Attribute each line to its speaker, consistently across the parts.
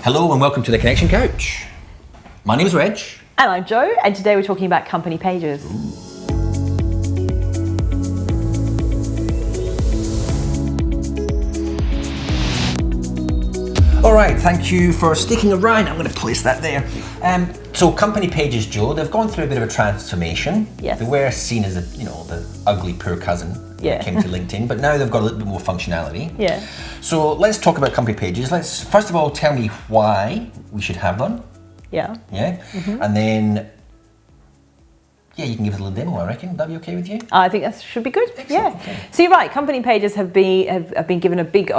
Speaker 1: Hello and welcome to the Connection Couch. My name is Reg.
Speaker 2: And I'm Jo, and today we're talking about company pages.
Speaker 1: All right, thank you for sticking around. I'm going to place that there. So company pages, Jo, they've gone through a bit of a transformation.
Speaker 2: Yes.
Speaker 1: They were seen as the ugly poor cousin when it came to LinkedIn, but now they've got a little bit more functionality.
Speaker 2: Yeah.
Speaker 1: So let's talk about company pages. Let's first of all tell me why we should have them.
Speaker 2: Yeah.
Speaker 1: Yeah. Mm-hmm. And then you can give us a little demo, I reckon. Would that be okay with you?
Speaker 2: I think that should be good.
Speaker 1: Excellent.
Speaker 2: Yeah.
Speaker 1: Okay.
Speaker 2: So you're right, company pages have been given a big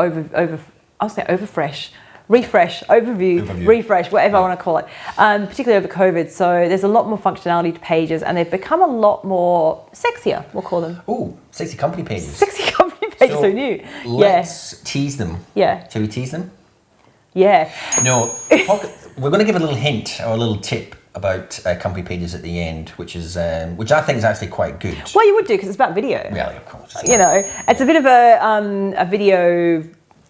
Speaker 2: refresh, overview, refresh, whatever I want to call it, particularly over COVID. So there's a lot more functionality to pages and they've become a lot more sexier, we'll call them.
Speaker 1: Oh, sexy company pages.
Speaker 2: Sexy company pages, so new.
Speaker 1: Let's tease them.
Speaker 2: Yeah.
Speaker 1: Shall we tease them?
Speaker 2: Yeah.
Speaker 1: No, we're going to give a little hint or a little tip about company pages at the end, which I think is actually quite good.
Speaker 2: Well, you would do because it's about video.
Speaker 1: Yeah, of course.
Speaker 2: It's a bit of a video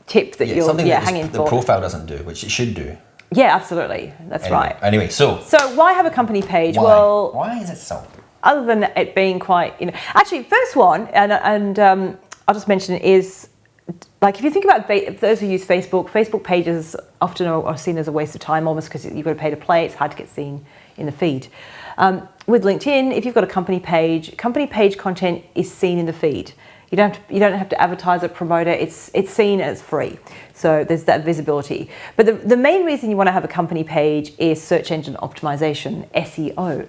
Speaker 2: tip that you're hanging for.
Speaker 1: The profile doesn't do, which it should do.
Speaker 2: Yeah, absolutely. That's right.
Speaker 1: Anyway, so
Speaker 2: why have a company page?
Speaker 1: Why?
Speaker 2: Well,
Speaker 1: why is it so?
Speaker 2: Other than it being quite, actually, first one, and I'll just mention is, like, if you think about those who use Facebook pages often are seen as a waste of time, almost because you've got to pay to play. It's hard to get seen in the feed. With LinkedIn, if you've got a company page content is seen in the feed. You don't have to advertise it, promote it. It's seen as free. So there's that visibility. But the main reason you want to have a company page is search engine optimization, SEO.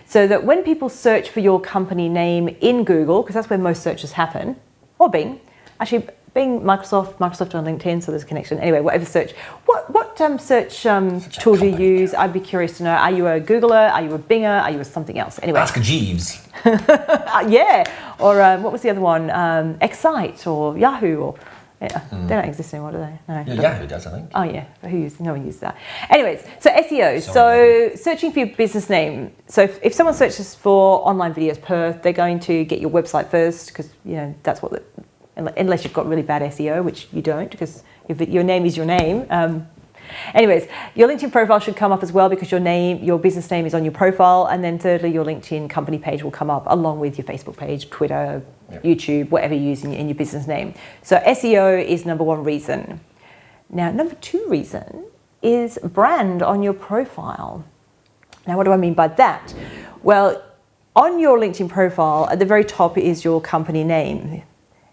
Speaker 2: So that when people search for your company name in Google, because that's where most searches happen, or Bing, actually Bing, Microsoft on LinkedIn, so there's a connection. Anyway, whatever search. What search tools do you use? I'd be curious to know. Are you a Googler? Are you a Binger? Are you a something else? Anyway.
Speaker 1: Ask Jeeves.
Speaker 2: Yeah. Or what was the other one? Excite or Yahoo or they don't exist anymore, do they? No.
Speaker 1: Yeah, Yahoo does, I think.
Speaker 2: Oh yeah, but no one uses that. Anyways, so SEO. So searching for your business name. So if someone searches for online videos Perth, they're going to get your website first because that's what unless you've got really bad SEO, which you don't because your name is your name. Anyways, your LinkedIn profile should come up as well because your business name is on your profile. And then thirdly, your LinkedIn company page will come up along with your Facebook page, Twitter, YouTube, whatever you use in your business name. So SEO is number one reason. Now, number two reason is brand on your profile. Now, what do I mean by that? Well, on your LinkedIn profile, at the very top is your company name.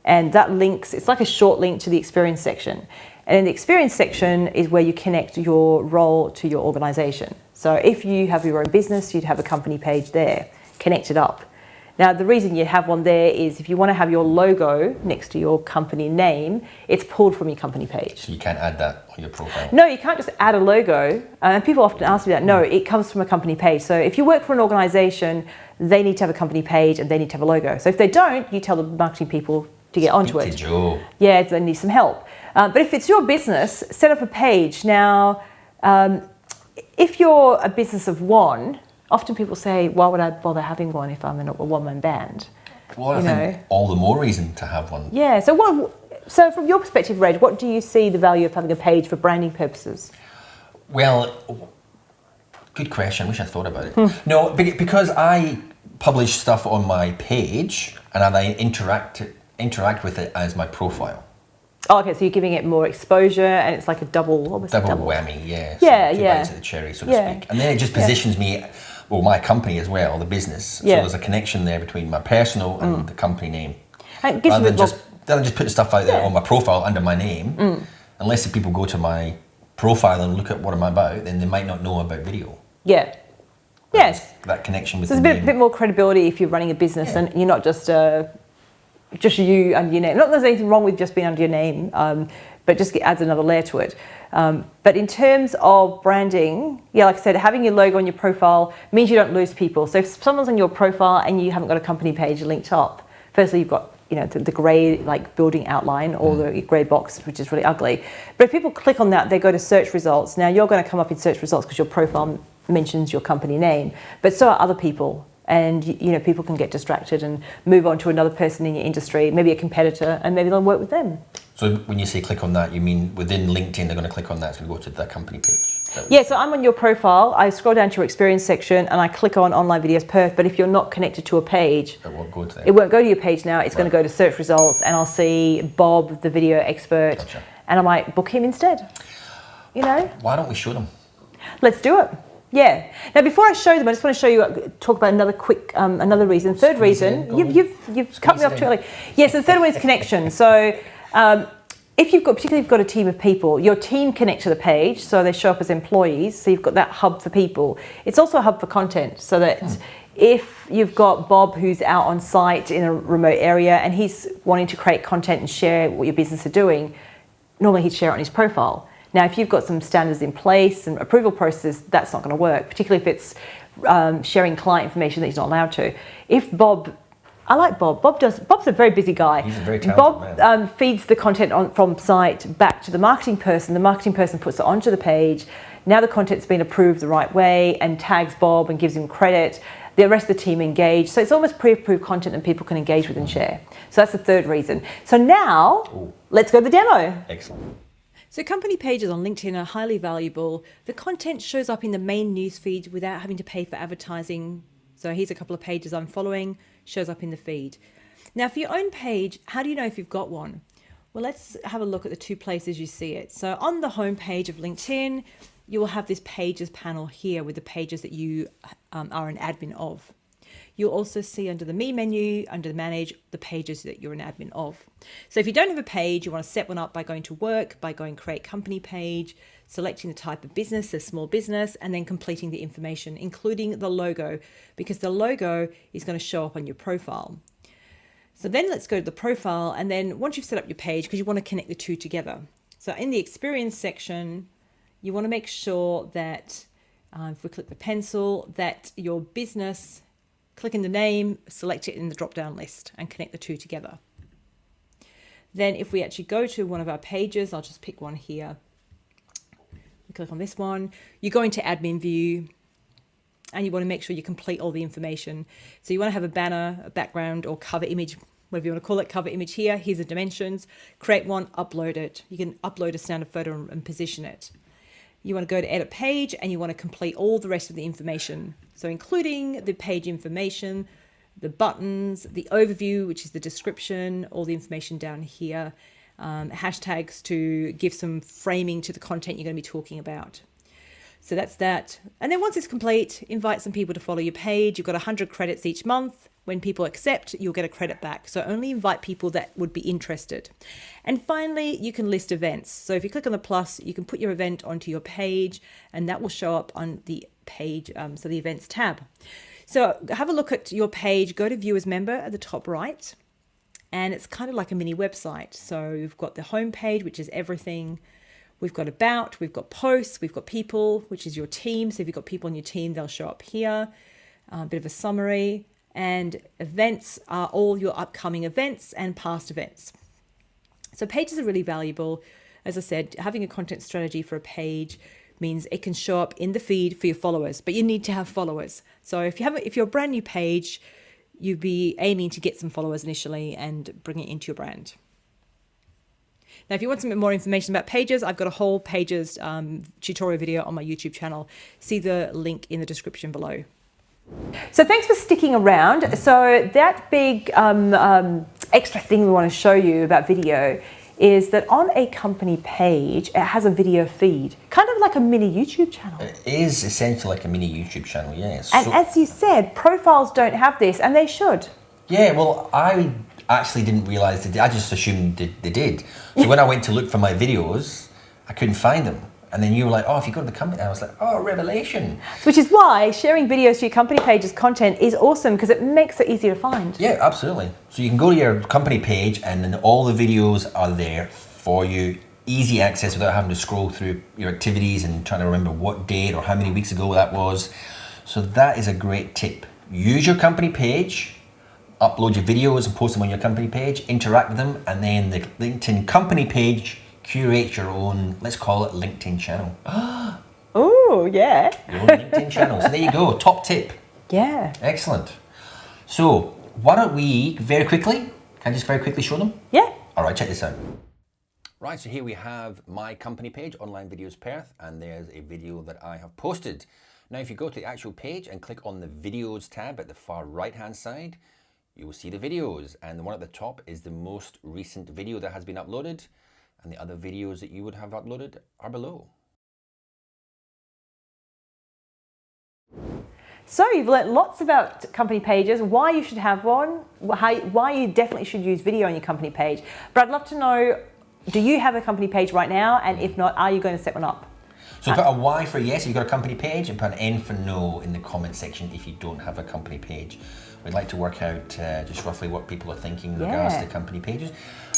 Speaker 2: And that it's like a short link to the experience section. And in the experience section is where you connect your role to your organization. So if you have your own business, you'd have a company page there, connected up. Now, the reason you have one there is if you want to have your logo next to your company name, it's pulled from your company page.
Speaker 1: So you can't add that on your profile?
Speaker 2: No, you can't just add a logo. And people often ask me that. No, it comes from a company page. So if you work for an organization, they need to have a company page and they need to have a logo. So if they don't, you tell the marketing people to get onto it.
Speaker 1: Joe.
Speaker 2: Yeah, they need some help. But if it's your business, set up a page. Now, if you're a business of one, often people say, why would I bother having one if I'm a one-man band?
Speaker 1: Well, I think all the more reason to have one.
Speaker 2: Yeah, so from your perspective, Reg, what do you see the value of having a page for branding purposes?
Speaker 1: Well, good question. I wish I thought about it. No, because I publish stuff on my page and I interact with it as my profile.
Speaker 2: Oh, okay, so you're giving it more exposure and it's like a double
Speaker 1: whammy, yeah.
Speaker 2: Yeah,
Speaker 1: two bites of the cherry, so to speak. And then it just positions me, my company as well, the business. So there's a connection there between my personal and the company name.
Speaker 2: And rather than
Speaker 1: just putting stuff out there on my profile under my name, unless if people go to my profile and look at what I'm about, then they might not know about video.
Speaker 2: Yeah. Yes.
Speaker 1: That connection with
Speaker 2: the name. There's a bit more credibility if you're running a business and you're not just you under your name. Not that there's anything wrong with just being under your name, but just adds another layer to it. But in terms of branding, like I said, having your logo on your profile means you don't lose people. So if someone's on your profile and you haven't got a company page linked up, firstly you've got the grey building outline or the grey box, which is really ugly. But if people click on that, they go to search results. Now you're going to come up in search results because your profile mentions your company name, but so are other people. And people can get distracted and move on to another person in your industry, maybe a competitor, and maybe they'll work with them.
Speaker 1: So when you say click on that, you mean within LinkedIn, they're going to click on that, it's going to go to the company page?
Speaker 2: Yeah, so I'm on your profile, I scroll down to your experience section and I click on Online Videos Perth, but if you're not connected to a page,
Speaker 1: It won't go to there.
Speaker 2: it won't go to your page now, it's going to go to search results and I'll see Bob, the video expert,
Speaker 1: Gotcha.
Speaker 2: and I might book him instead. You know?
Speaker 1: Why don't we show them?
Speaker 2: Let's do it. Yeah. Now, before I show them, I just want to show you, talk about another quick, another reason. Third reason, you've cut me off too early. Yes, the third one is connection. So if you've got, particularly if you've got a team of people, your team connect to the page, so they show up as employees. So you've got that hub for people. It's also a hub for content, so that if you've got Bob who's out on site in a remote area and he's wanting to create content and share what your business are doing, normally he'd share it on his profile. Now, if you've got some standards in place and approval processes, that's not going to work, particularly if it's sharing client information that he's not allowed to. If Bob, I like Bob. Bob's a very busy guy.
Speaker 1: He's a very talented man.
Speaker 2: Bob feeds the content from site back to the marketing person. The marketing person puts it onto the page. Now the content's been approved the right way and tags Bob and gives him credit. The rest of the team engage. So it's almost pre-approved content that people can engage with and share. So that's the third reason. So now, let's go to the demo.
Speaker 1: Excellent.
Speaker 2: So company pages on LinkedIn are highly valuable. The content shows up in the main newsfeed without having to pay for advertising. So here's a couple of pages I'm following, shows up in the feed. Now for your own page, how do you know if you've got one? Well, let's have a look at the two places you see it. So on the home page of LinkedIn, you will have this pages panel here with the pages that you are an admin of. You'll also see under the Me menu, under the Manage, the pages that you're an admin of. So if you don't have a page, you want to set one up by going to Work, by going Create Company Page, selecting the type of business, a small business, and then completing the information, including the logo, because the logo is going to show up on your profile. So then let's go to the profile, and then once you've set up your page, because you want to connect the two together. So in the Experience section, you want to make sure that, if we click the pencil, that your business, click in the name, select it in the drop-down list and connect the two together. Then if we actually go to one of our pages, I'll just pick one here. We click on this one. You go into admin view and you want to make sure you complete all the information. So you want to have a banner, a background or cover image, whatever you want to call it, cover image here. Here's the dimensions. Create one, upload it. You can upload a standard photo and position it. You want to go to edit page and you want to complete all the rest of the information. So including the page information, the buttons, the overview, which is the description, all the information down here, hashtags to give some framing to the content you're going to be talking about. So that's that. And then once it's complete, invite some people to follow your page. You've got 100 credits each month. When people accept, you'll get a credit back. So only invite people that would be interested. And finally, you can list events. So if you click on the plus, you can put your event onto your page and that will show up on the page, so the events tab. So have a look at your page, go to view as member at the top right. And it's kind of like a mini website. So we've got the home page, which is everything. We've got about, we've got posts, we've got people, which is your team. So if you've got people on your team, they'll show up here. A bit of a summary. And events are all your upcoming events and past events. So pages are really valuable. As I said, having a content strategy for a page means it can show up in the feed for your followers, but you need to have followers. So if you're a brand new page, you'd be aiming to get some followers initially and bring it into your brand. Now, if you want some more information about pages, I've got a whole pages tutorial video on my YouTube channel. See the link in the description below. So thanks for sticking around. So that big extra thing we want to show you about video is that on a company page, it has a video feed, kind of like a mini YouTube channel.
Speaker 1: It is essentially like a mini YouTube channel, yes.
Speaker 2: And as you said, profiles don't have this, and they should.
Speaker 1: Yeah, well, I actually didn't realise they did. I just assumed they did. So when I went to look for my videos, I couldn't find them. And then you were like, oh, if you go to the company, I was like, oh, revelation.
Speaker 2: Which is why sharing videos to your company page's content is awesome, because it makes it easier to find.
Speaker 1: Yeah, absolutely. So you can go to your company page and then all the videos are there for you. Easy access without having to scroll through your activities and trying to remember what date or how many weeks ago that was. So that is a great tip. Use your company page, upload your videos and post them on your company page, interact with them, and then the LinkedIn company page curate your own, let's call it LinkedIn channel.
Speaker 2: Oh, yeah.
Speaker 1: Your own LinkedIn channel. So there you go, top tip.
Speaker 2: Yeah.
Speaker 1: Excellent. So why don't we very quickly, can I just very quickly show them?
Speaker 2: Yeah.
Speaker 1: All right, check this out. Right, so here we have my company page, Online Videos Perth, and there's a video that I have posted. Now, if you go to the actual page and click on the Videos tab at the far right-hand side, you will see the videos, and the one at the top is the most recent video that has been uploaded, and the other videos that you would have uploaded are below.
Speaker 2: So you've learnt lots about company pages, why you should have one, why you definitely should use video on your company page. But I'd love to know, do you have a company page right now? And if not, are you going to set one up?
Speaker 1: So put a Y for yes if you've got a company page, and put an N for no in the comment section if you don't have a company page. We'd like to work out just roughly what people are thinking in regards to company pages.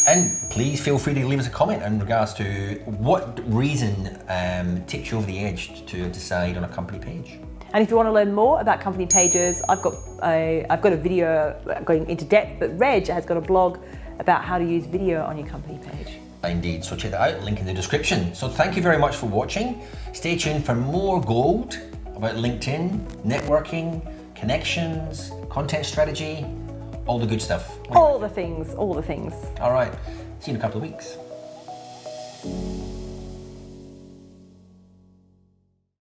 Speaker 1: And please feel free to leave us a comment in regards to what reason tipped you over the edge to decide on a company page.
Speaker 2: And if you want to learn more about company pages, I've got a video going into depth, but Reg has got a blog about how to use video on your company page.
Speaker 1: Indeed, so check that out, link in the description. So thank you very much for watching. Stay tuned for more gold about LinkedIn, networking, connections, content strategy, all the good stuff.
Speaker 2: All the things.
Speaker 1: All right, see you in a couple of weeks.